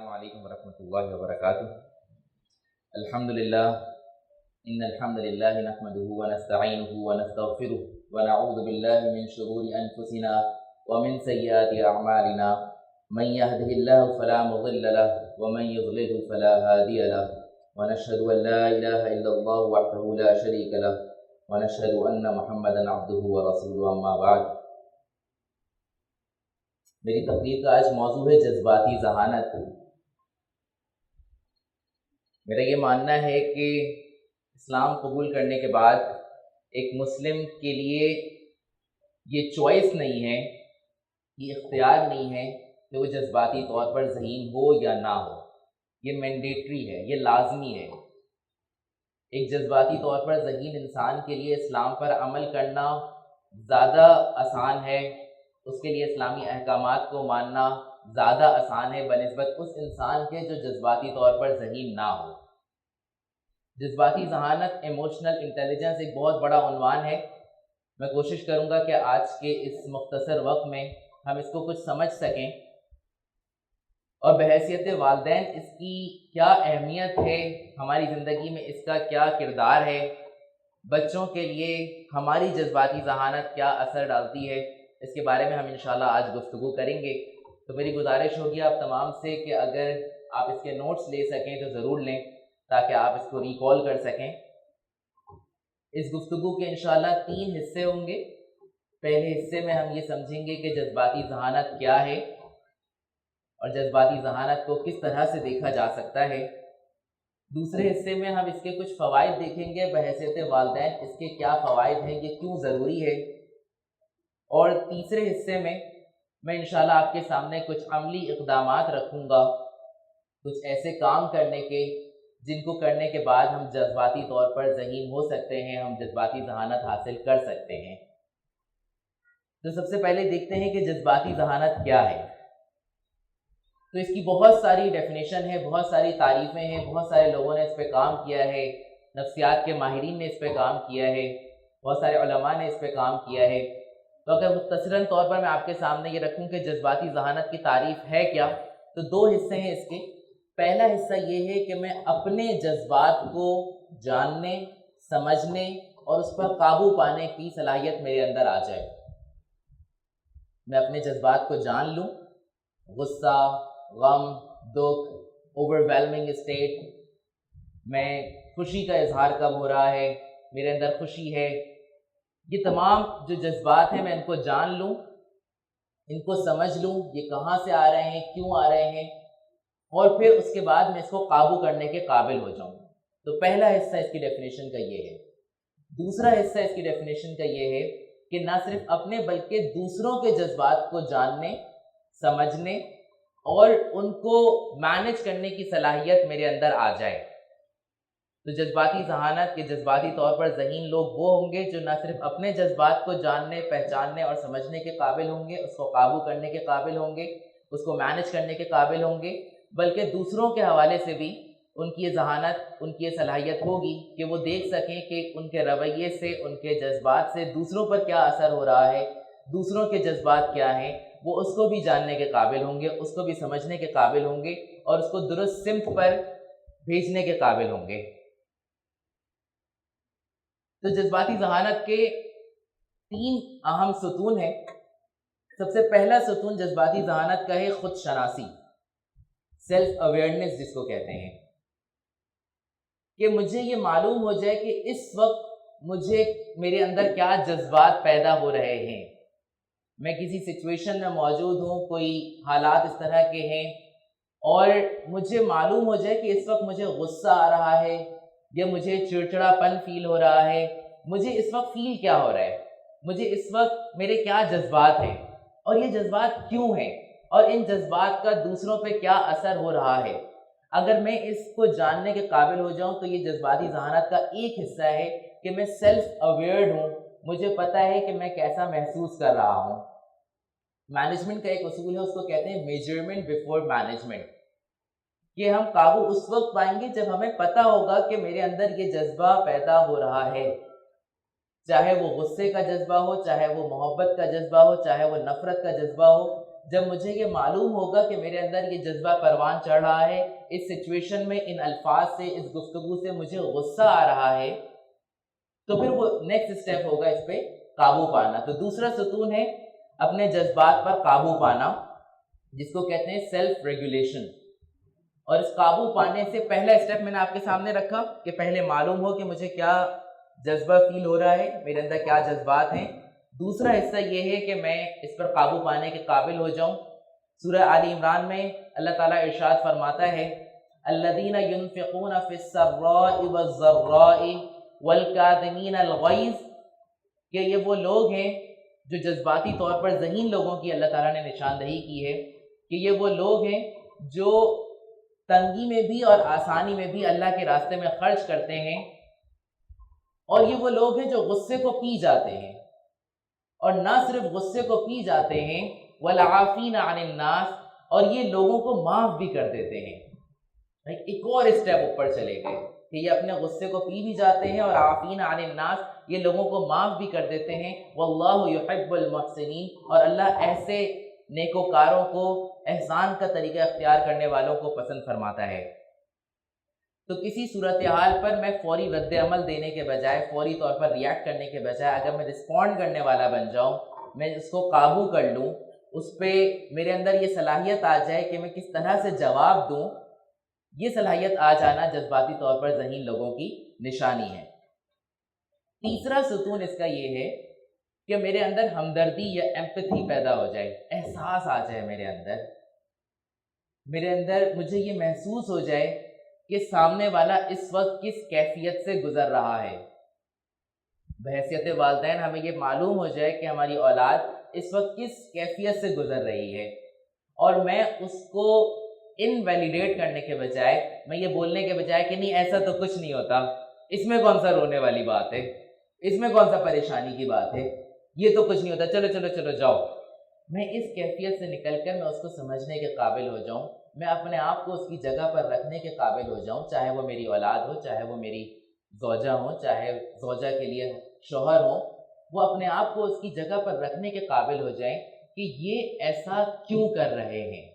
السلام علیکم ورحمۃ اللہ وبرکاتہ۔ الحمدللہ ان الحمدللہ نحمده ونستعینه ونستغفره ونعوذ باللہ من شرور انفسنا ومن سیئات اعمالنا من يهده الله فلا مضل له ومن يضلل فلا هادي له ونشهد ان لا اله الا الله وحده لا شريك له ونشهد ان محمدا عبده ورسوله اما بعد۔ میری تقریر کا آج موضوع ہے جذباتی ذہانت۔ میرا یہ ماننا ہے کہ اسلام قبول کرنے کے بعد ایک مسلم کے لیے یہ چوائس نہیں ہے، یہ اختیار نہیں ہے کہ وہ جذباتی طور پر ذہین ہو یا نہ ہو، یہ مینڈیٹری ہے، یہ لازمی ہے۔ ایک جذباتی طور پر ذہین انسان کے لیے اسلام پر عمل کرنا زیادہ آسان ہے، اس کے لیے اسلامی احکامات کو ماننا زیادہ آسان ہے بنسبت اس انسان کے جو جذباتی طور پر ذہین نہ ہو۔ جذباتی ذہانت، ایموشنل انٹیلیجنس ایک بہت بڑا عنوان ہے۔ میں کوشش کروں گا کہ آج کے اس مختصر وقت میں ہم اس کو کچھ سمجھ سکیں اور بحیثیت والدین اس کی کیا اہمیت ہے ہماری زندگی میں، اس کا کیا کردار ہے، بچوں کے لیے ہماری جذباتی ذہانت کیا اثر ڈالتی ہے، اس کے بارے میں ہم انشاءاللہ آج گفتگو کریں گے۔ تو میری گزارش ہوگی آپ تمام سے کہ اگر آپ اس کے نوٹس لے سکیں تو ضرور لیں تاکہ آپ اس کو ریکال کر سکیں۔ اس گفتگو کے انشاءاللہ 3 حصے ہوں گے۔ پہلے حصے میں ہم یہ سمجھیں گے کہ جذباتی ذہانت کیا ہے اور جذباتی ذہانت کو کس طرح سے دیکھا جا سکتا ہے۔ دوسرے حصے میں ہم اس کے کچھ فوائد دیکھیں گے، بحیثیت والدین اس کے کیا فوائد ہیں، یہ کیوں ضروری ہے۔ اور تیسرے حصے میں انشاءاللہ آپ کے سامنے کچھ عملی اقدامات رکھوں گا، کچھ ایسے کام کرنے کے جن کو کرنے کے بعد ہم جذباتی طور پر ذہین ہو سکتے ہیں، ہم جذباتی ذہانت حاصل کر سکتے ہیں۔ تو سب سے پہلے دیکھتے ہیں کہ جذباتی ذہانت کیا ہے۔ تو اس کی بہت ساری ڈیفینیشن ہے، بہت ساری تعریفیں ہیں، بہت سارے لوگوں نے اس پہ کام کیا ہے، نفسیات کے ماہرین نے اس پہ کام کیا ہے، بہت سارے علماء نے اس پہ کام کیا ہے۔ تو اگر مختصراً طور پر میں آپ کے سامنے یہ رکھوں کہ جذباتی ذہانت کی تعریف ہے کیا، تو 2 حصے ہیں اس کے۔ پہلا حصہ یہ ہے کہ میں اپنے جذبات کو جاننے، سمجھنے اور اس پر قابو پانے کی صلاحیت میرے اندر آ جائے۔ میں اپنے جذبات کو جان لوں، غصہ، غم، دکھ، اوور ویلمنگ اسٹیٹ، میں خوشی کا اظہار کب ہو رہا ہے، میرے اندر خوشی ہے، یہ تمام جو جذبات ہیں میں ان کو جان لوں، ان کو سمجھ لوں، یہ کہاں سے آ رہے ہیں، کیوں آ رہے ہیں، اور پھر اس کے بعد میں اس کو قابو کرنے کے قابل ہو جاؤں۔ تو پہلا حصہ اس کی ڈیفینیشن کا یہ ہے۔ دوسرا حصہ اس کی ڈیفینیشن کا یہ ہے کہ نہ صرف اپنے بلکہ دوسروں کے جذبات کو جاننے، سمجھنے اور ان کو مینیج کرنے کی صلاحیت میرے اندر آ جائے۔ تو جذباتی ذہانت کے جذباتی طور پر ذہین لوگ وہ ہوں گے جو نہ صرف اپنے جذبات کو جاننے، پہچاننے اور سمجھنے کے قابل ہوں گے، اس کو قابو کرنے کے قابل ہوں گے، اس کو مینیج کرنے کے قابل ہوں گے، بلکہ دوسروں کے حوالے سے بھی ان کی یہ ذہانت، ان کی یہ صلاحیت ہوگی کہ وہ دیکھ سکیں کہ ان کے رویے سے، ان کے جذبات سے دوسروں پر کیا اثر ہو رہا ہے، دوسروں کے جذبات کیا ہیں، وہ اس کو بھی جاننے کے قابل ہوں گے، اس کو بھی سمجھنے کے قابل ہوں گے اور اس کو درست سمت پر بھیجنے کے قابل ہوں گے۔ تو جذباتی ذہانت کے 3 اہم ستون ہیں۔ سب سے پہلا ستون جذباتی ذہانت کا ہے خود شناسی، سیلف اویئرنیس جس کو کہتے ہیں، کہ مجھے یہ معلوم ہو جائے کہ اس وقت مجھے میرے اندر کیا جذبات پیدا ہو رہے ہیں۔ میں کسی سچویشن میں موجود ہوں، کوئی حالات اس طرح کے ہیں اور مجھے معلوم ہو جائے کہ اس وقت مجھے غصہ آ رہا ہے یا مجھے چڑچڑا پن فیل ہو رہا ہے، مجھے اس وقت فیل کیا ہو رہا ہے، مجھے اس وقت میرے کیا جذبات ہیں اور یہ جذبات کیوں ہیں اور ان جذبات کا دوسروں پہ کیا اثر ہو رہا ہے۔ اگر میں اس کو جاننے کے قابل ہو جاؤں تو یہ جذباتی ذہانت کا ایک حصہ ہے کہ میں سیلف اویئرڈ ہوں، مجھے پتہ ہے کہ میں کیسا محسوس کر رہا ہوں۔ مینجمنٹ کا ایک اصول ہے، اس کو کہتے ہیں میجرمنٹ بیفور مینجمنٹ، کہ ہم قابو اس وقت پائیں گے جب ہمیں پتہ ہوگا کہ میرے اندر یہ جذبہ پیدا ہو رہا ہے، چاہے وہ غصے کا جذبہ ہو، چاہے وہ محبت کا جذبہ ہو، چاہے وہ نفرت کا جذبہ ہو، جب مجھے یہ معلوم ہوگا کہ میرے اندر یہ جذبہ پروان چڑھ رہا ہے، اس سچویشن میں ان الفاظ سے، اس گفتگو سے مجھے غصہ آ رہا ہے، تو پھر وہ نیکسٹ اسٹیپ ہوگا اس پہ قابو پانا۔ تو دوسرا ستون ہے اپنے جذبات پر قابو پانا، جس کو کہتے ہیں سیلف ریگولیشن۔ اور اس قابو پانے سے پہلا اسٹیپ میں نے آپ کے سامنے رکھا کہ پہلے معلوم ہو کہ مجھے کیا جذبہ فیل ہو رہا ہے، میرے اندر کیا جذبات ہیں۔ دوسرا حصہ یہ ہے کہ میں اس پر قابو پانے کے قابل ہو جاؤں۔ سورہ آل عمران میں اللہ تعالیٰ ارشاد فرماتا ہے الذین ينفقون فی السراء والضراء والکاظمین الغیظ، کہ یہ وہ لوگ ہیں جو جذباتی طور پر ذہین لوگوں کی اللہ تعالیٰ نے نشاندہی کی ہے کہ یہ وہ لوگ ہیں جو تنگی میں بھی اور آسانی میں بھی اللہ کے راستے میں خرچ کرتے ہیں، اور یہ وہ لوگ ہیں جو غصے کو پی جاتے ہیں، اور نہ صرف غصے کو پی جاتے ہیں والعافین عن الناس، اور یہ لوگوں کو معاف بھی کر دیتے ہیں۔ ایک اور اسٹیپ اوپر چلے گئے کہ یہ اپنے غصے کو پی بھی جاتے ہیں اور عافین عن الناس، یہ لوگوں کو معاف بھی کر دیتے ہیں۔ واللہ یحب المحسنین، اور اللہ ایسے نیکوکاروں کو، احسان کا طریقہ اختیار کرنے والوں کو پسند فرماتا ہے۔ تو کسی صورتحال پر میں فوری رد عمل دینے کے بجائے، فوری طور پر ریئیکٹ کرنے کے بجائے، اگر میں رسپونڈ کرنے والا بن جاؤں، میں اس کو قابو کر لوں، اس پہ میرے اندر یہ صلاحیت آ جائے کہ میں کس طرح سے جواب دوں، یہ صلاحیت آ جانا جذباتی طور پر ذہین لوگوں کی نشانی ہے۔ تیسرا ستون اس کا یہ ہے کہ میرے اندر ہمدردی یا ایمپتھی پیدا ہو جائے، احساس آ جائے میرے اندر مجھے یہ محسوس ہو جائے کہ سامنے والا اس وقت کس کیفیت سے گزر رہا ہے۔ بحیثیت والدین ہمیں یہ معلوم ہو جائے کہ ہماری اولاد اس وقت کس کیفیت سے گزر رہی ہے، اور میں اس کو انویلیڈیٹ کرنے کے بجائے، میں یہ بولنے کے بجائے کہ نہیں ایسا تو کچھ نہیں ہوتا، اس میں کون سا رونے والی بات ہے، اس میں کون سا پریشانی کی بات ہے، یہ تو کچھ نہیں ہوتا، چلو چلو چلو جاؤ، میں اس کیفیت سے نکل کر میں اس کو سمجھنے کے قابل ہو جاؤں، میں اپنے آپ کو اس کی جگہ پر رکھنے کے قابل ہو جاؤں، چاہے وہ میری اولاد ہو، چاہے وہ میری زوجہ ہو، چاہے زوجہ کے لیے شوہر ہو، وہ اپنے آپ کو اس کی جگہ پر رکھنے کے قابل ہو جائیں کہ یہ ایسا کیوں کر رہے ہیں،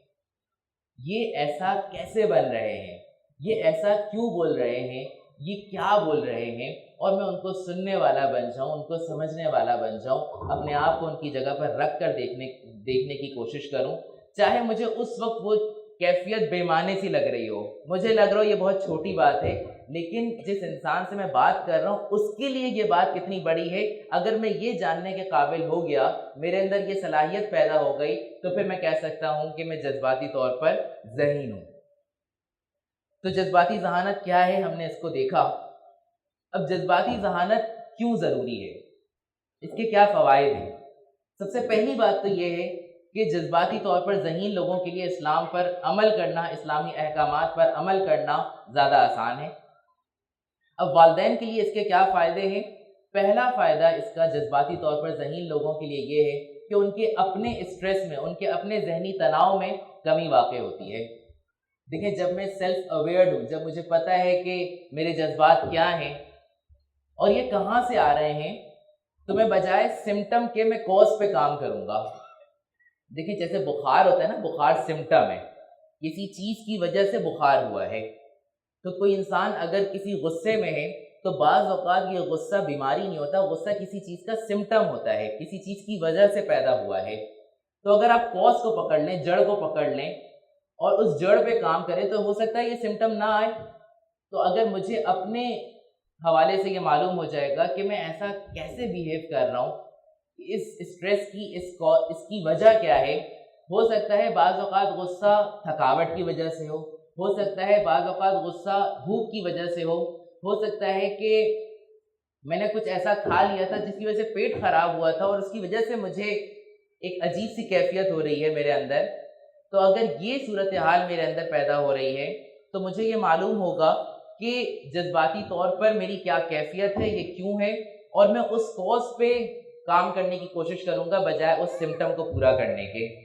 یہ ایسا کیسے بن رہے ہیں، یہ ایسا کیوں بول رہے ہیں، یہ کیا بول رہے ہیں، اور میں ان کو سننے والا بن جاؤں، ان کو سمجھنے والا بن جاؤں، اپنے آپ کو ان کی جگہ پر رکھ کر دیکھنے کی کوشش کروں، چاہے مجھے اس وقت وہ کیفیت بے معنی سی لگ رہی ہو، مجھے لگ رہا ہو یہ بہت چھوٹی بات ہے، لیکن جس انسان سے میں بات کر رہا ہوں اس کے لیے یہ بات کتنی بڑی ہے۔ اگر میں یہ جاننے کے قابل ہو گیا، میرے اندر یہ صلاحیت پیدا ہو گئی، تو پھر میں کہہ سکتا ہوں کہ میں جذباتی طور پر ذہین ہوں۔ تو جذباتی ذہانت کیا ہے، ہم نے اس کو دیکھا۔ اب جذباتی ذہانت کیوں ضروری ہے، اس کے کیا فوائد ہیں؟ سب سے پہلی بات تو یہ ہے کہ جذباتی طور پر ذہین لوگوں کے لیے اسلام پر عمل کرنا، اسلامی احکامات پر عمل کرنا زیادہ آسان ہے۔ اب والدین کے لیے اس کے کیا فائدے ہیں؟ پہلا فائدہ اس کا جذباتی طور پر ذہین لوگوں کے لیے یہ ہے کہ ان کے اپنے اسٹریس میں، ان کے اپنے ذہنی تناؤ میں کمی واقع ہوتی ہے۔ دیکھیں، جب میں سیلف اویئر ہوں، جب مجھے پتہ ہے کہ میرے جذبات کیا ہیں اور یہ کہاں سے آ رہے ہیں، تو میں بجائے سمٹم کے میں کوز پہ کام کروں گا۔ دیکھیں، جیسے بخار ہوتا ہے نا، بخار سمٹم ہے، کسی چیز کی وجہ سے بخار ہوا ہے۔ تو کوئی انسان اگر کسی غصے میں ہے تو بعض اوقات یہ غصہ بیماری نہیں ہوتا، غصہ کسی چیز کا سمٹم ہوتا ہے، کسی چیز کی وجہ سے پیدا ہوا ہے۔ تو اگر آپ کوز کو پکڑ لیں، جڑ کو پکڑ لیں اور اس جڑ پہ کام کریں تو ہو سکتا ہے یہ سمٹم نہ آئے۔ تو اگر مجھے اپنے حوالے سے یہ معلوم ہو جائے گا کہ میں ایسا کیسے بیہیو کر رہا ہوں، اس اسٹریس کی اس کی وجہ کیا ہے، ہو سکتا ہے بعض اوقات غصہ تھکاوٹ کی وجہ سے ہو سکتا ہے بعض اوقات غصہ بھوک کی وجہ سے ہو سکتا ہے کہ میں نے کچھ ایسا کھا لیا تھا جس کی وجہ سے پیٹ خراب ہوا تھا اور اس کی وجہ سے مجھے ایک عجیب سی کیفیت ہو رہی ہے میرے اندر۔ تو اگر یہ صورتحال میرے اندر پیدا ہو رہی ہے تو مجھے یہ معلوم ہوگا کہ جذباتی طور پر میری کیا کیفیت ہے، یہ کیوں ہے، اور میں اس کوز پہ کام کرنے کی کوشش کروں گا بجائے اس سمٹم کو پورا کرنے کے۔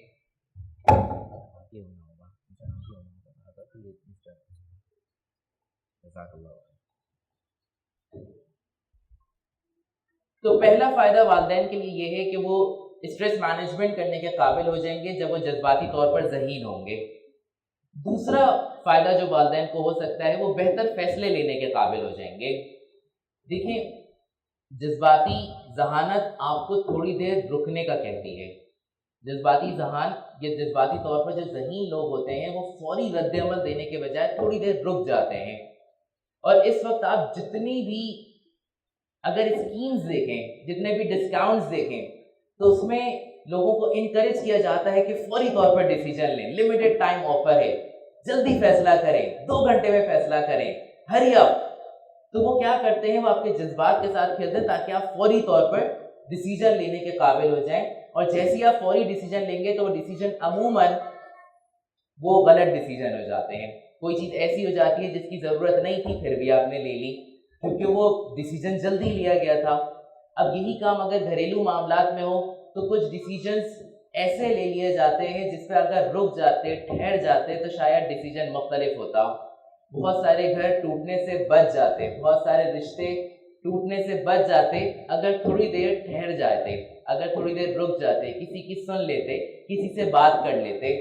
تو پہلا فائدہ والدین کے لیے یہ ہے کہ وہ اسٹریس مینجمنٹ کرنے کے قابل ہو جائیں گے جب وہ جذباتی طور پر ذہین ہوں گے۔ دوسرا فائدہ جو والدین کو ہو سکتا ہے وہ بہتر فیصلے لینے کے قابل ہو جائیں گے۔ دیکھیں، جذباتی ذہانت آپ کو تھوڑی دیر رکنے کا کہتی ہے۔ جذباتی ذہان یا جذباتی طور پر جو ذہین لوگ ہوتے ہیں وہ فوری رد عمل دینے کے بجائے تھوڑی دیر رک جاتے ہیں، اور اس وقت آپ جتنی بھی اگر اسکیمز دیکھیں، جتنے بھی ڈسکاؤنٹس دیکھیں، تو اس میں لوگوں کو انکریج کیا جاتا ہے کہ فوری طور پر ڈیسیجن لیں، لمیٹڈ ٹائم آفر ہے، جلدی فیصلہ کریں، 2 گھنٹے میں فیصلہ کریں، ہری اپ۔ تو وہ کیا کرتے ہیں، وہ آپ کے جذبات کے ساتھ کھیلتے ہیں تاکہ آپ فوری طور پر ڈیسیجن لینے کے قابل ہو جائیں، اور جیسے ہی آپ فوری ڈیسیجن لیں گے تو وہ ڈیسیجن عموماً وہ غلط ڈیسیجن ہو جاتے ہیں۔ کوئی چیز ایسی ہو جاتی ہے جس کی ضرورت نہیں تھی پھر بھی آپ نے لے لی کیونکہ وہ ڈیسیجن جلدی لیا گیا تھا۔ اب یہی کام اگر گھریلو معاملات میں ہو تو کچھ ڈیسیجنز ایسے لے لیے جاتے ہیں جس پہ اگر رک جاتے، ٹھہر جاتے تو شاید ڈیسیجن مختلف ہوتا۔ بہت سارے گھر ٹوٹنے سے بچ جاتے، بہت سارے رشتے ٹوٹنے سے بچ جاتے اگر تھوڑی دیر ٹھہر جاتے، اگر تھوڑی دیر رک جاتے، کسی کی سن لیتے، کسی سے بات کر لیتے۔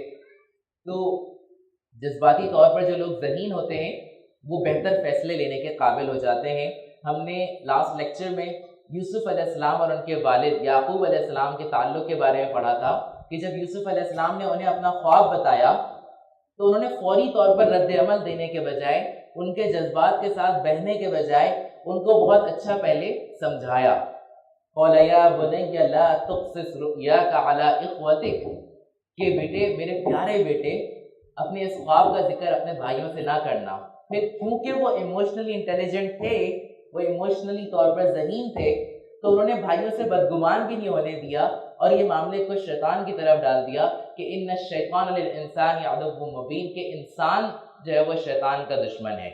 تو جذباتی طور پر جو لوگ ذہین ہوتے ہیں وہ بہتر فیصلے لینے کے قابل ہو جاتے ہیں۔ ہم نے لاسٹ لیکچر میں یوسف علیہ السلام اور ان کے والد یعقوب علیہ السلام کے تعلق کے بارے میں پڑھا تھا کہ جب یوسف علیہ السلام نے انہیں اپنا خواب بتایا تو انہوں نے فوری طور پر رد عمل دینے کے بجائے، ان کے جذبات کے ساتھ بہنے کے بجائے ان کو بہت اچھا پہلے سمجھایا۔ قَالَ يَا بُنَيَّ لَا تُقْصِصْ رُؤْيَاكَ عَلَىٰ إِخْوَتِكَ، کہ بیٹے، میرے پیارے بیٹے، اپنے اس خواب کا ذکر اپنے بھائیوں سے نہ کرنا۔ پھر کیونکہ وہ ایموشنلی انٹیلیجنٹ تھے، وہ ایموشنلی طور پر ذہین تھے، تو انہوں نے بھائیوں سے بدگمان بھی نہیں ہونے دیا اور یہ معاملے کو شیطان کی طرف ڈال دیا کہ ان الشیطان للانسان عدو مبین، کہ انسان جو ہے وہ شیطان کا دشمن ہے۔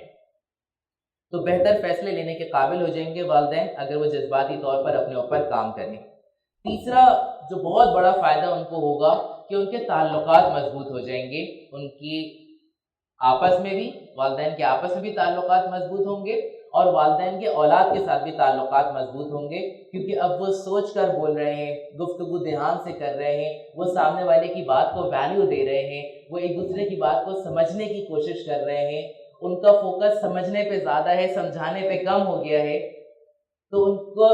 تو بہتر فیصلے لینے کے قابل ہو جائیں گے والدین اگر وہ جذباتی طور پر اپنے اوپر کام کریں۔ تیسرا جو بہت بڑا فائدہ ان کو ہوگا کہ ان کے تعلقات مضبوط ہو جائیں گے، ان کی آپس میں بھی، والدین کے آپس میں بھی تعلقات مضبوط ہوں گے اور والدین کے اولاد کے ساتھ بھی تعلقات مضبوط ہوں گے، کیونکہ اب وہ سوچ کر بول رہے ہیں، گفتگو دھیان سے کر رہے ہیں، وہ سامنے والے کی بات کو ویلیو دے رہے ہیں، وہ ایک دوسرے کی بات کو سمجھنے کی کوشش کر رہے ہیں، ان کا فوکس سمجھنے پہ زیادہ ہے، سمجھانے پہ کم ہو گیا ہے، تو ان کو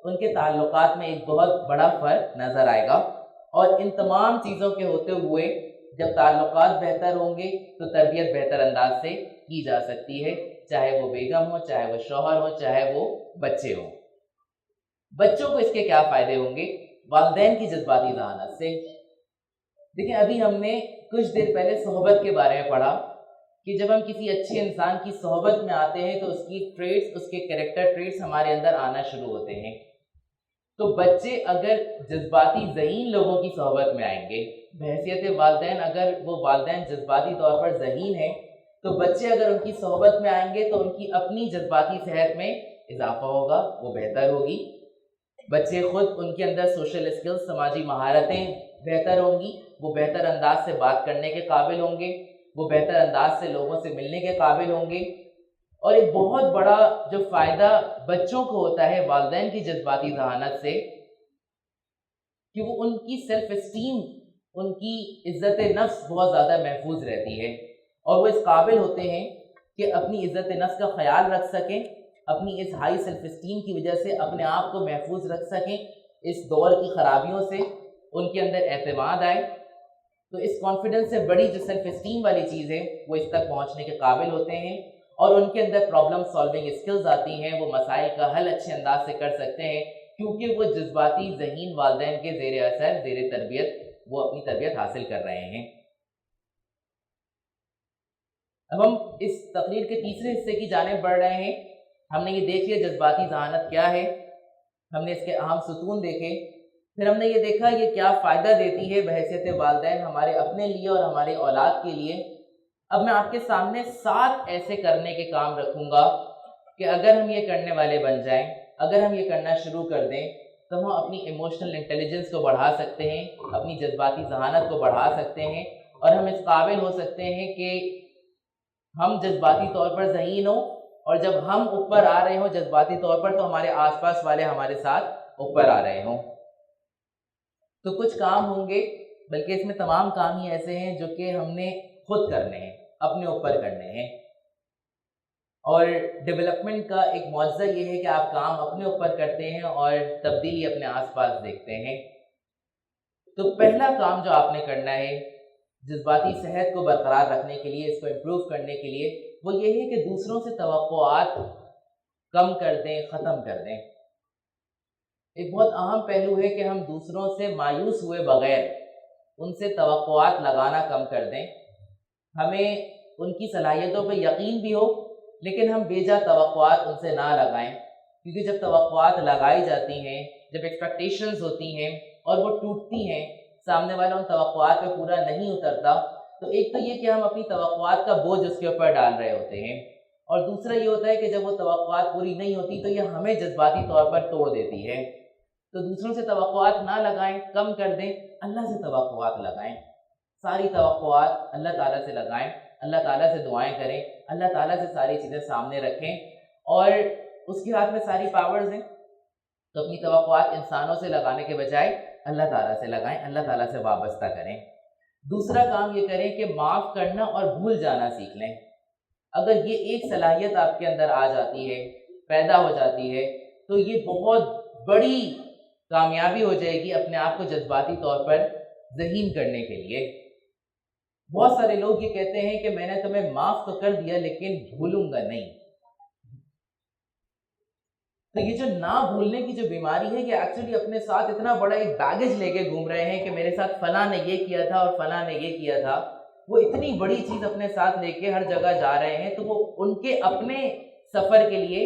ان کے تعلقات میں ایک بہت بڑا فرق نظر آئے گا۔ اور ان تمام چیزوں کے ہوتے ہوئے جب تعلقات بہتر ہوں گے تو تربیت بہتر انداز سے کی جا سکتی ہے، چاہے وہ بیگم ہو، چاہے وہ شوہر ہو، چاہے وہ بچے ہوں۔ بچوں کو اس کے کیا فائدے ہوں گے والدین کی جذباتی ذہانت سے؟ دیکھیں، ابھی ہم نے کچھ دیر پہلے صحبت کے بارے میں پڑھا کہ جب ہم کسی اچھے انسان کی صحبت میں آتے ہیں تو اس کی ٹریٹس، اس کے کریکٹر ٹریٹس ہمارے اندر آنا شروع ہوتے ہیں۔ تو بچے اگر جذباتی ذہین لوگوں کی صحبت میں آئیں گے، بحیثیت والدین اگر وہ والدین جذباتی طور پر ذہین ہیں تو بچے اگر ان کی صحبت میں آئیں گے تو ان کی اپنی جذباتی صحت میں اضافہ ہوگا، وہ بہتر ہوگی۔ بچے خود، ان کے اندر سوشل اسکلز، سماجی مہارتیں بہتر ہوں گی، وہ بہتر انداز سے بات کرنے کے قابل ہوں گے، وہ بہتر انداز سے لوگوں سے ملنے کے قابل ہوں گے۔ اور ایک بہت بڑا جو فائدہ بچوں کو ہوتا ہے والدین کی جذباتی ذہانت سے کہ وہ ان کی سیلف اسٹیم، ان کی عزت نفس بہت زیادہ محفوظ رہتی ہے، اور وہ اس قابل ہوتے ہیں کہ اپنی عزت نفس کا خیال رکھ سکیں، اپنی اس ہائی سیلف اسٹیم کی وجہ سے اپنے آپ کو محفوظ رکھ سکیں اس دور کی خرابیوں سے، ان کے اندر اعتماد آئے۔ تو اس کانفیڈنس سے بڑی جو سیلف اسٹیم والی چیز ہے وہ اس تک پہنچنے کے قابل ہوتے ہیں، اور ان کے اندر پرابلم سالونگ اسکلز آتی ہیں، وہ مسائل کا حل اچھے انداز سے کر سکتے ہیں کیونکہ وہ جذباتی ذہین والدین کے زیر اثر، زیر تربیت وہ اپنی تربیت حاصل کر رہے ہیں۔ اب ہم اس تقریر کے تیسرے حصے کی جانب بڑھ رہے ہیں۔ ہم نے یہ دیکھ لیا جذباتی ذہانت کیا ہے، ہم نے اس کے اہم ستون دیکھے، پھر ہم نے یہ دیکھا یہ کیا فائدہ دیتی ہے بحیثیت والدین ہمارے اپنے لیے اور ہمارے اولاد کے لیے۔ اب میں آپ کے سامنے 7 ایسے کرنے کے کام رکھوں گا کہ اگر ہم یہ کرنے والے بن جائیں، اگر ہم یہ کرنا شروع کر دیں تو ہم اپنی ایموشنل انٹیلیجنس کو بڑھا سکتے ہیں، اپنی جذباتی ذہانت کو بڑھا سکتے ہیں، اور ہم اس قابل ہو سکتے ہیں کہ ہم جذباتی طور پر ذہین ہوں، اور جب ہم اوپر آ رہے ہوں جذباتی طور پر تو ہمارے آس پاس والے ہمارے ساتھ اوپر آ رہے ہوں۔ تو کچھ کام ہوں گے، بلکہ اس میں تمام کام ہی ایسے ہیں جو کہ ہم نے خود کرنے ہیں، اپنے اوپر کرنے ہیں. اور ڈیولپمنٹ کا ایک معجزہ یہ ہے کہ آپ کام اپنے اوپر کرتے ہیں اور تبدیلی اپنے آس پاس دیکھتے ہیں. تو پہلا کام جو آپ نے کرنا ہے جذباتی صحت کو برقرار رکھنے کے لیے، اس کو امپروو کرنے کے لیے، وہ یہ ہے کہ دوسروں سے توقعات کم کر دیں، ختم کر دیں. ایک بہت اہم پہلو ہے کہ ہم دوسروں سے مایوس ہوئے بغیر ان سے توقعات لگانا کم کر دیں. ہمیں ان کی صلاحیتوں پہ یقین بھی ہو، لیکن ہم بے جا توقعات ان سے نہ لگائیں، کیونکہ جب توقعات لگائی جاتی ہیں، جب ایکسپیکٹیشنز ہوتی ہیں اور وہ ٹوٹتی ہیں، سامنے والا ان توقعات پہ پورا نہیں اترتا، تو ایک تو یہ کہ ہم اپنی توقعات کا بوجھ اس کے اوپر ڈال رہے ہوتے ہیں، اور دوسرا یہ ہوتا ہے کہ جب وہ توقعات پوری نہیں ہوتی تو یہ ہمیں جذباتی طور پر توڑ دیتی ہے. تو دوسروں سے توقعات نہ لگائیں، کم کر دیں، اللہ سے توقعات لگائیں. ساری توقعات اللہ تعالیٰ سے لگائیں، اللہ تعالیٰ سے دعائیں کریں، اللہ تعالیٰ سے ساری چیزیں سامنے رکھیں، اور اس کے ہاتھ میں ساری پاورز ہیں. تو اپنی توقعات انسانوں سے لگانے کے بجائے اللہ تعالیٰ سے لگائیں، اللہ تعالیٰ سے وابستہ کریں. دوسرا کام یہ کریں کہ معاف کرنا اور بھول جانا سیکھ لیں. اگر یہ ایک صلاحیت آپ کے اندر آ جاتی ہے، پیدا ہو جاتی ہے، تو یہ بہت بڑی کامیابی ہو جائے گی اپنے آپ کو جذباتی طور پر ذہین کرنے کے لیے. بہت سارے لوگ یہ کہتے ہیں کہ میں نے تمہیں معاف تو کر دیا لیکن بھولوں گا نہیں. تو یہ جو نہ بھولنے کی جو بیماری ہے، یہ ایکچولی اپنے ساتھ اتنا بڑا ایک بیگیج لے کے گھوم رہے ہیں کہ میرے ساتھ فلاں نے یہ کیا تھا اور فلاں نے یہ کیا تھا. وہ اتنی بڑی چیز اپنے ساتھ لے کے ہر جگہ جا رہے ہیں، تو وہ ان کے اپنے سفر کے لیے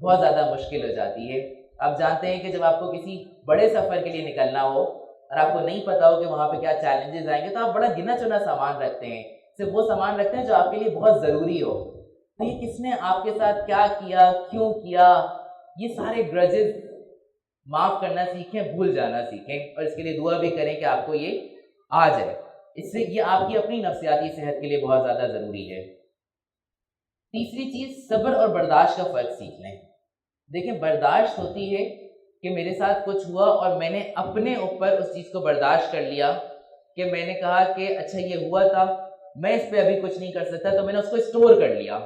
بہت زیادہ مشکل ہو جاتی ہے. آپ جانتے ہیں کہ جب آپ کو کسی بڑے سفر کے لیے نکلنا ہو اور آپ کو نہیں پتا ہو کہ وہاں پہ کیا چیلنجز آئیں گے، تو آپ بڑا گنا چنا سامان رکھتے ہیں، صرف وہ سامان رکھتے ہیں جو آپ کے لیے بہت ضروری ہو. تو یہ کس نے آپ کے ساتھ کیا کیا، کیوں کیا، یہ سارے گرجز معاف کرنا سیکھیں، بھول جانا سیکھیں، اور اس کے لیے دعا بھی کریں کہ آپ کو یہ آ جائے. اس سے یہ آپ کی اپنی نفسیاتی صحت کے لیے بہت زیادہ ضروری ہے. تیسری چیز، صبر اور برداشت کا فرق سیکھ لیں. دیکھیں، برداشت ہوتی ہے کہ میرے ساتھ کچھ ہوا اور میں نے اپنے اوپر اس چیز کو برداشت کر لیا، کہ میں نے کہا کہ اچھا یہ ہوا تھا، میں اس پہ ابھی کچھ نہیں کر سکتا، تو میں نے اس کو اسٹور کر لیا.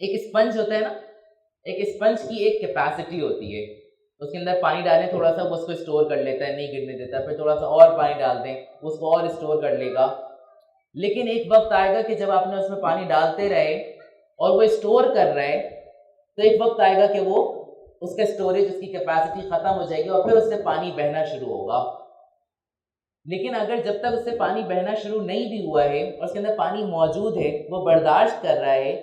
ایک اسپنج ہوتا ہے نا، ایک اسپنج کی ایک کیپیسٹی ہوتی ہے، اس کے اندر پانی ڈالیں تھوڑا سا، وہ اس کو اسٹور کر لیتا ہے، نہیں گرنے دیتا. پھر تھوڑا سا اور پانی ڈال دیں، اس کو اور اسٹور کر لے گا. لیکن ایک وقت آئے گا کہ جب آپ نے اس میں پانی ڈالتے رہے اور وہ اسٹور کر رہے، تو ایک وقت آئے گا کہ وہ اس کا اسٹوریج، اس کی کیپیسٹی ختم ہو جائے گی اور پھر اس سے پانی بہنا شروع ہوگا. لیکن اگر جب تک اس سے پانی بہنا شروع نہیں بھی ہوا ہے اور اس کے اندر پانی موجود ہے، وہ برداشت کر رہا ہے،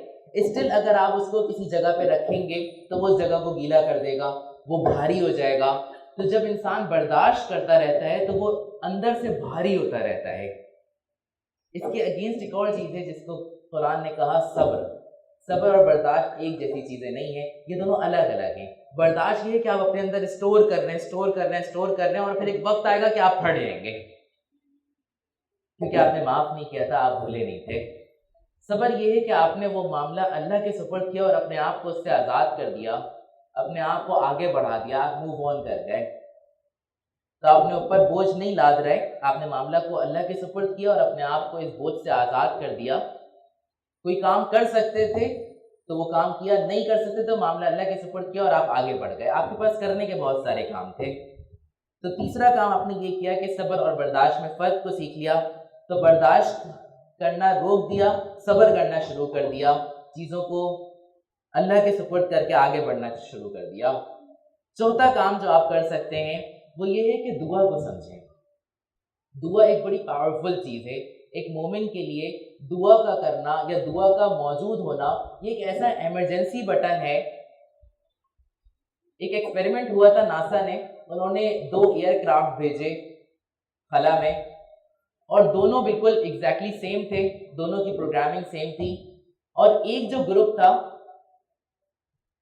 اسٹل اگر آپ اس کو کسی جگہ پہ رکھیں گے تو وہ اس جگہ کو گیلا کر دے گا، وہ بھاری ہو جائے گا. تو جب انسان برداشت کرتا رہتا ہے تو وہ اندر سے بھاری ہوتا رہتا ہے. اس کے اگینسٹ ایک اور چیز ہے جس کو قرآن نے کہا صبر. صبر اور برداشت ایک جیسی چیزیں نہیں ہیں، یہ دونوں الگ الگ ہیں. برداشت یہ ہے کہ آپ اپنے اندر اسٹور کر رہے ہیں اور پھر ایک وقت آئے گا کہ آپ پھٹ جائیں گے کیونکہ آپ نے معاف نہیں کیا تھا، آپ بھولے نہیں تھے. صبر یہ ہے کہ آپ نے وہ معاملہ اللہ کے سپرد کیا اور اپنے آپ کو اس سے آزاد کر دیا، اپنے آپ کو آگے بڑھا دیا، آپ موو آن کر گئے. تو آپ نے اوپر بوجھ نہیں لاد رہے، آپ نے معاملہ کو اللہ کے سپرد کیا اور اپنے آپ کو اس بوجھ سے آزاد کر دیا. کوئی کام کر سکتے تھے تو وہ کام کیا، نہیں کر سکتے تو معاملہ اللہ کے سپرد کیا اور آپ آگے بڑھ گئے. آپ کے پاس کرنے کے بہت سارے کام تھے. تو تیسرا کام آپ نے یہ کیا کہ صبر اور برداشت میں فرق کو سیکھ لیا. تو برداشت کرنا روک دیا، صبر کرنا شروع کر دیا، چیزوں کو اللہ کے سپرد کر کے آگے بڑھنا شروع کر دیا. چوتھا کام جو آپ کر سکتے ہیں وہ یہ ہے کہ دعا کو سمجھیں. دعا ایک بڑی پاورفل چیز ہے. ایک مومن کے لیے دعا کا کرنا یا دعا کا موجود ہونا یہ ایک ایسا ایمرجنسی بٹن ہے. ایک ایکسپیریمنٹ ہوا تھا ناسا نے، انہوں نے 2 ایئر کرافٹ بھیجے خلا میں اور دونوں بالکل ایگزیکٹلی سیم تھے، دونوں کی پروگرامنگ سیم تھی. اور ایک جو گروپ تھا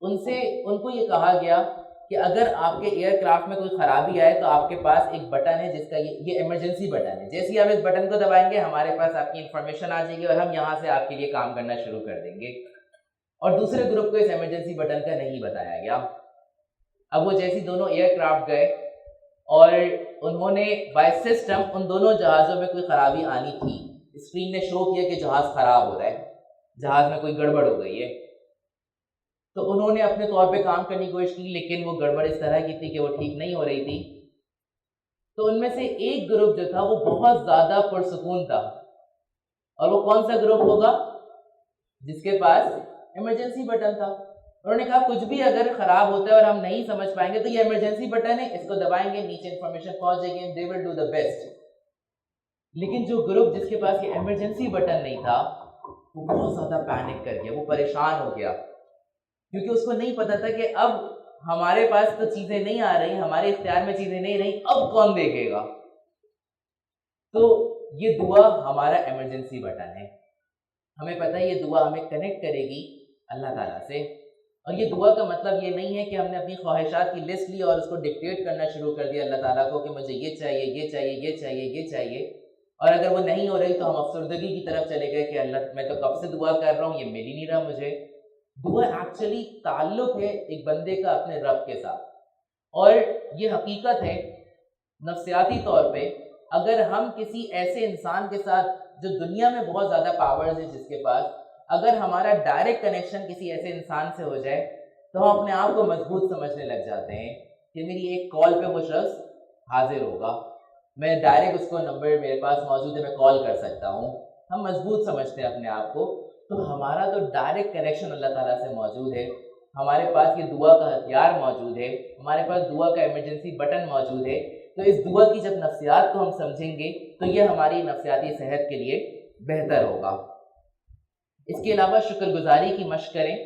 ان کو یہ کہا گیا کہ اگر آپ کے ایئر کرافٹ میں کوئی خرابی آئے تو آپ کے پاس ایک بٹن ہے جس کا یہ ایمرجنسی بٹن ہے، جیسے ہی آپ اس بٹن کو دبائیں گے ہمارے پاس آپ کی انفارمیشن آ جائے گی اور ہم یہاں سے آپ کے لیے کام کرنا شروع کر دیں گے. اور دوسرے گروپ کو اس ایمرجنسی بٹن کا نہیں بتایا گیا. اب وہ جیسی دونوں ایئر کرافٹ گئے اور انہوں نے بائی سسٹم ان دونوں جہازوں میں کوئی خرابی آنی تھی. اسکرین نے شو کیا کہ جہاز خراب ہو رہا ہے, جہاز میں کوئی گڑبڑ ہو گئی ہے. تو انہوں نے اپنے طور پہ کام کرنے کی کوشش کی, لیکن وہ گڑبڑ اس طرح کی تھی کہ وہ ٹھیک نہیں ہو رہی تھی. تو ان میں سے ایک گروپ جو تھا وہ بہت زیادہ پرسکون تھا. اور وہ کون سا گروپ ہوگا؟ جس کے پاس ایمرجنسی بٹن تھا. انہوں نے کہا کچھ بھی اگر خراب ہوتا ہے اور ہم نہیں سمجھ پائیں گے تو یہ ایمرجنسی بٹن ہے, اس کو دبائیں گے, نیچے انفارمیشن پہنچ جائے گی, they will do the best. لیکن جو گروپ جس کے پاس یہ ایمرجنسی بٹن نہیں تھا وہ بہت زیادہ پینک کر گیا, وہ پریشان ہو گیا, کیونکہ اس کو نہیں پتا تھا کہ اب ہمارے پاس تو چیزیں نہیں آ رہی, ہمارے اختیار میں چیزیں نہیں رہی, اب کون دیکھے گا. تو یہ دعا ہمارا ایمرجنسی بٹن ہے. ہمیں پتہ ہے یہ دعا ہمیں کنیکٹ کرے گی اللہ تعالیٰ سے. اور یہ دعا کا مطلب یہ نہیں ہے کہ ہم نے اپنی خواہشات کی لسٹ لی اور اس کو ڈکٹیٹ کرنا شروع کر دیا اللہ تعالیٰ کو کہ مجھے یہ چاہیے, یہ چاہیے, یہ چاہیے, یہ چاہیے, اور اگر وہ نہیں ہو رہی تو ہم افسردگی کی طرف چلے گئے کہ اللہ میں تو کب سے دعا کر رہا ہوں, یہ مل ہی نہیں رہا مجھے. دعا ایکچولی تعلق ہے ایک بندے کا اپنے رب کے ساتھ, اور یہ حقیقت ہے نفسیاتی طور پہ. اگر ہم کسی ایسے انسان کے ساتھ جو دنیا میں بہت زیادہ پاورز ہیں جس کے پاس, اگر ہمارا ڈائریکٹ کنیکشن کسی ایسے انسان سے ہو جائے تو ہم اپنے آپ کو مضبوط سمجھنے لگ جاتے ہیں کہ میری ایک کال پہ وہ شخص حاضر ہوگا, میں ڈائریکٹ اس کو نمبر میرے پاس موجود ہے, میں کال کر سکتا ہوں. ہم مضبوط سمجھتے ہیں اپنے آپ کو. تو ہمارا تو ڈائریکٹ کنیکشن اللہ تعالیٰ سے موجود ہے, ہمارے پاس یہ دعا کا ہتھیار موجود ہے, ہمارے پاس دعا کا ایمرجنسی بٹن موجود ہے. تو اس دعا کی جب نفسیات کو ہم سمجھیں گے تو یہ ہماری نفسیاتی صحت کے لیے بہتر ہوگا. اس کے علاوہ شکر گزاری کی مشق کریں,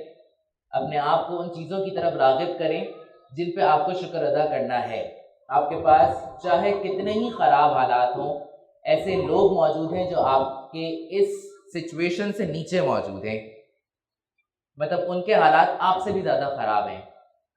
اپنے آپ کو ان چیزوں کی طرف راغب کریں جن پہ آپ کو شکر ادا کرنا ہے. آپ کے پاس چاہے کتنے ہی خراب حالات ہوں, ایسے لوگ موجود ہیں جو آپ کے اس سچویشن سے نیچے موجود ہیں, مطلب ان کے حالات آپ سے بھی زیادہ خراب ہیں.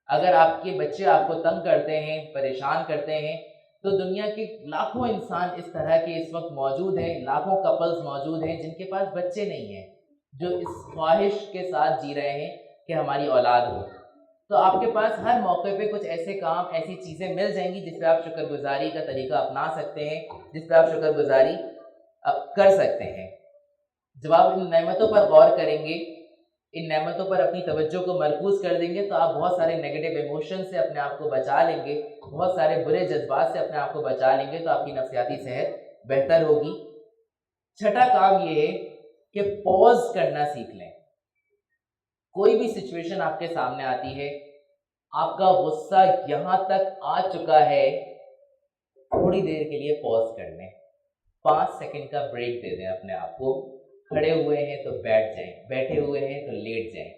اگر آپ کے بچے آپ کو تنگ کرتے ہیں, پریشان کرتے ہیں, تو دنیا کے لاکھوں انسان اس طرح کے اس وقت موجود ہیں, لاکھوں کپلز موجود ہیں جن کے پاس بچے نہیں ہیں, جو اس خواہش کے ساتھ جی رہے ہیں کہ ہماری اولاد ہو. تو آپ کے پاس ہر موقع پہ کچھ ایسے کام, ایسی چیزیں مل جائیں گی جس پہ آپ شکر گزاری کا طریقہ اپنا سکتے ہیں, جس پہ آپ شکر گزاری کر سکتے ہیں. جب آپ ان نعمتوں پر غور کریں گے, ان نعمتوں پر اپنی توجہ کو مرکوز کر دیں گے, تو آپ بہت سارے نیگیٹو ایموشن سے اپنے آپ کو بچا لیں گے, بہت سارے برے جذبات سے اپنے آپ کو بچا لیں گے, تو آپ کی نفسیاتی صحت بہتر ہوگی. چھٹا کام یہ ہے کہ پوز کرنا سیکھ لیں. کوئی بھی سچویشن آپ کے سامنے آتی ہے, آپ کا غصہ یہاں تک آ چکا ہے, تھوڑی دیر کے لیے پوز کر لیں, 5 سیکنڈ کا بریک دے دیں اپنے آپ کو. کھڑے ہوئے ہیں تو بیٹھ جائیں, بیٹھے ہوئے ہیں تو لیٹ جائیں,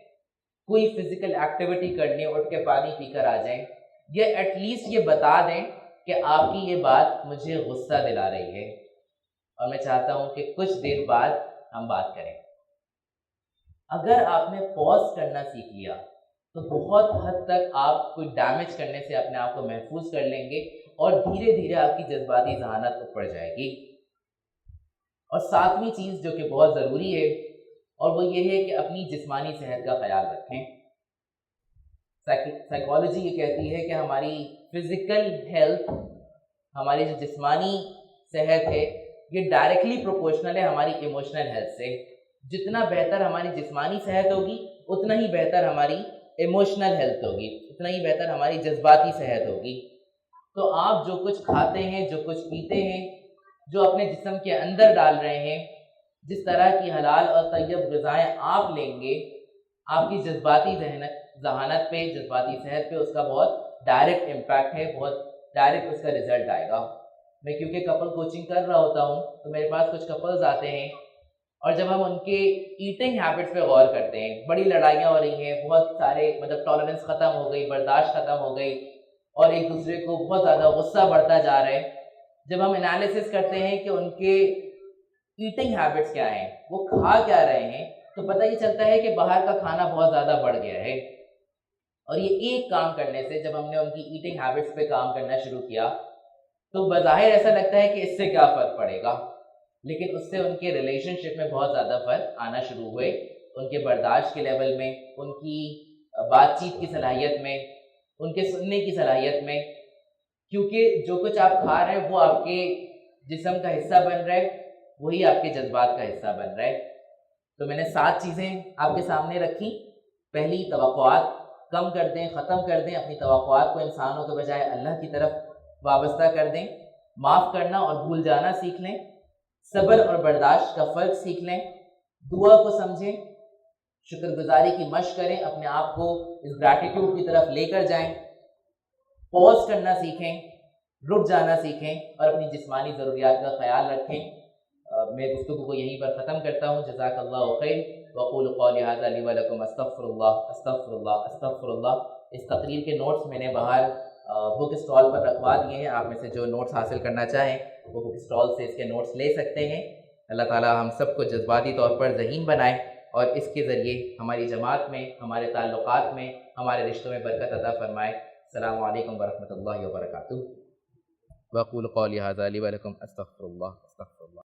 کوئی فزیکل ایکٹیویٹی کر لیں, اٹھ کے پانی پی کر آ جائیں, یا ایٹ لیسٹ یہ بتا دیں کہ آپ کی یہ بات مجھے غصہ دلا رہی ہے اور میں چاہتا ہوں کہ کچھ دیر بعد ہم بات کریں. اگر آپ نے پوز کرنا سیکھ لیا تو بہت حد تک آپ کوئی ڈیمیج کرنے سے اپنے آپ کو محفوظ کر لیں گے, اور دھیرے دھیرے آپ کی جذباتی ذہانت اوپر جائے گی. اور 7ویں چیز جو کہ بہت ضروری ہے, اور وہ یہ ہے کہ اپنی جسمانی صحت کا خیال رکھیں. سائیکالوجی یہ کہتی ہے کہ ہماری فزیکل ہیلتھ, ہماری جو جسمانی صحت ہے, یہ ڈائریکٹلی پروپورشنل ہے ہماری ایموشنل ہیلتھ سے. جتنا بہتر ہماری جسمانی صحت ہوگی اتنا ہی بہتر ہماری ایموشنل ہیلتھ ہوگی, اتنا ہی بہتر ہماری جذباتی صحت ہوگی. تو آپ جو کچھ کھاتے ہیں, جو کچھ پیتے ہیں, جو اپنے جسم کے اندر ڈال رہے ہیں, جس طرح کی حلال اور طیب غذائیں آپ لیں گے, آپ کی جذباتی ذہانت پہ, جذباتی صحت پہ اس کا بہت ڈائریکٹ امپیکٹ ہے, بہت ڈائریکٹ اس کا رزلٹ آئے گا. میں کیونکہ کپل کوچنگ کر رہا ہوتا ہوں تو میرے پاس کچھ کپلز آتے ہیں, اور جب ہم ان کے ایٹنگ ہیبٹس پہ غور کرتے ہیں, بڑی لڑائیاں ہو رہی ہیں, بہت سارے مطلب ٹالرنس ختم ہو گئی, برداشت ختم ہو گئی, اور ایک دوسرے کو بہت زیادہ غصہ بڑھتا جا رہا ہے. جب ہم انالیسس کرتے ہیں کہ ان کے ایٹنگ ہیبٹس کیا ہیں, وہ کھا کیا رہے ہیں, تو پتہ یہ چلتا ہے کہ باہر کا کھانا بہت زیادہ بڑھ گیا ہے. اور یہ ایک کام کرنے سے, جب ہم نے ان کی ایٹنگ ہیبٹس پہ کام کرنا شروع کیا, تو بظاہر ایسا لگتا ہے کہ اس سے کیا فرق پڑے گا, لیکن اس سے ان کے ریلیشن شپ میں بہت زیادہ فرق آنا شروع ہوئے, ان کے برداشت کے لیول میں, ان کی بات چیت کی صلاحیت میں, ان کے سننے کی صلاحیت میں. کیونکہ جو کچھ آپ کھا رہے ہیں وہ آپ کے جسم کا حصہ بن رہا ہے، وہی آپ کے جذبات کا حصہ بن رہا ہے۔ تو میں نے 7 چیزیں آپ کے سامنے رکھی۔ پہلی، توقعات کم کر دیں، ختم کر دیں، اپنی توقعات کو انسانوں کے بجائے اللہ کی طرف وابستہ کر دیں۔ معاف کرنا اور بھول جانا سیکھ لیں۔ صبر اور برداشت کا فرق سیکھ لیں۔ دعا کو سمجھیں، شکر گزاری کی مشق کریں، اپنے آپ کو اس گریٹیٹیوڈ کی طرف لے کر جائیں۔ پوز کرنا سیکھیں، رک جانا سیکھیں اور اپنی جسمانی ضروریات کا خیال رکھیں۔ میں گفتگو کو یہیں پر ختم کرتا ہوں۔ جزاک اللہ خیر، وقول قولی ھذا لی ولکم استغفر اللہ استغفر اللہ استغفر اللہ۔ اس تقریر کے نوٹس میں نے باہر بک اسٹال پر رکھوا دیے ہیں، آپ میں سے جو نوٹس حاصل کرنا چاہیں وہ بک اسٹال سے اس کے نوٹس لے سکتے ہیں۔ اللہ تعالیٰ ہم سب کو جذباتی طور پر ذہین بنائے اور اس کے ذریعے ہماری جماعت میں، ہمارے تعلقات میں، ہمارے رشتوں میں برکت عطا فرمائے۔ السلام علیکم ورحمۃ اللہ وبرکاتہ۔ وقول قولی ھذا لی ولکم استغفر اللہ استغفر اللہ۔